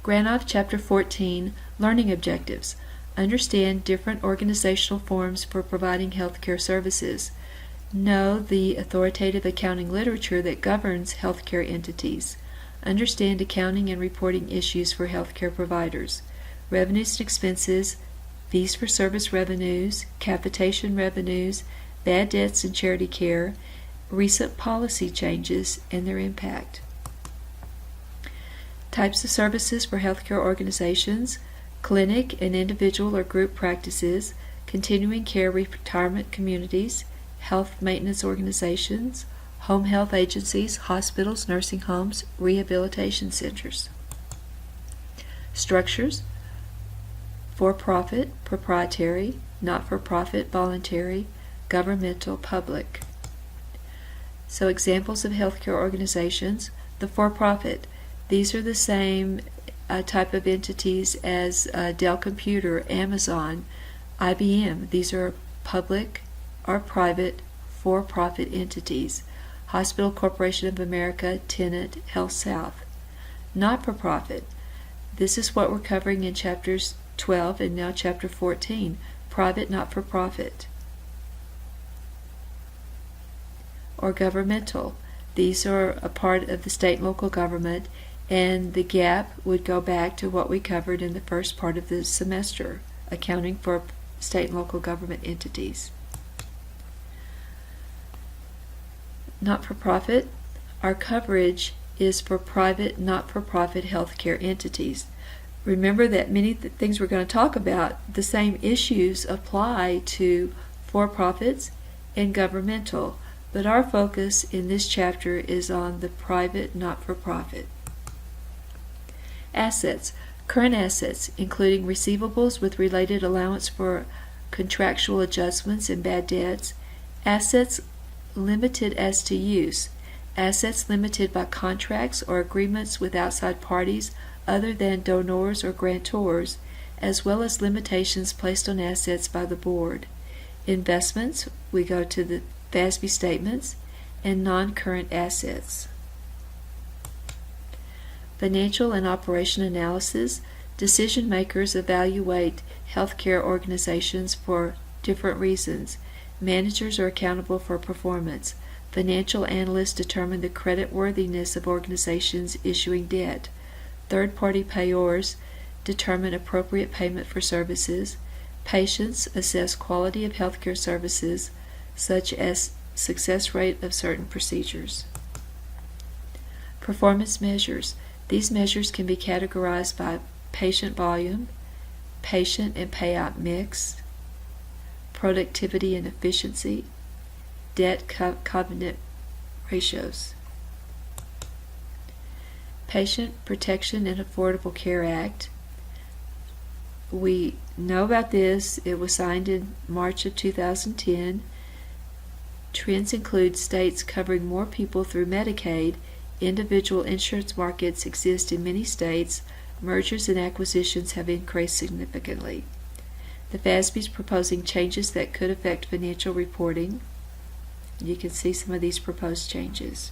Granoff, Chapter 14, Learning Objectives. Understand different organizational forms for providing healthcare services. Know the authoritative accounting literature that governs healthcare entities. Understand accounting and reporting issues for healthcare providers. Revenues and expenses, fees for service revenues, capitation revenues, bad debts and charity care, recent policy changes and their impact. Types of services for healthcare organizations: clinic and individual or group practices, continuing care retirement communities, health maintenance organizations, home health agencies, hospitals, nursing homes, rehabilitation centers. Structures: for-profit, proprietary, not-for-profit, voluntary, governmental, public. So examples of healthcare organizations: the for-profit. These are the same type of entities as Dell Computer, Amazon, IBM. These are public or private for-profit entities. Hospital Corporation of America, Tenet, HealthSouth. Not-for-profit. This is what we're covering in chapters 12 and now chapter 14. Private not-for-profit. Or governmental. These are a part of the state and local government, and the gap would go back to what we covered in the first part of the semester, accounting for state and local government entities. Not-for-profit. Our coverage is for private not-for-profit healthcare entities. Remember that many things we're going to talk about, the same issues apply to for-profits and governmental, but our focus in this chapter is on the private not-for-profit. Assets. Current assets, including receivables with related allowance for contractual adjustments and bad debts. Assets limited as to use. Assets limited by contracts or agreements with outside parties other than donors or grantors, as well as limitations placed on assets by the board. Investments, we go to the FASB statements, and non-current assets. Financial and operation analysis. Decision makers evaluate healthcare organizations for different reasons. Managers are accountable for performance. Financial analysts determine the creditworthiness of organizations issuing debt. Third-party payors determine appropriate payment for services. Patients assess quality of healthcare services, such as success rate of certain procedures. Performance measures. These measures can be categorized by patient volume, patient and payout mix, productivity and efficiency, debt covenant ratios. Patient Protection and Affordable Care Act. We know about this. It was signed in March of 2010. Trends include states covering more people through Medicaid. Individual insurance markets exist in many states. Mergers and acquisitions have increased significantly. The FASB is proposing changes that could affect financial reporting. You can see some of these proposed changes.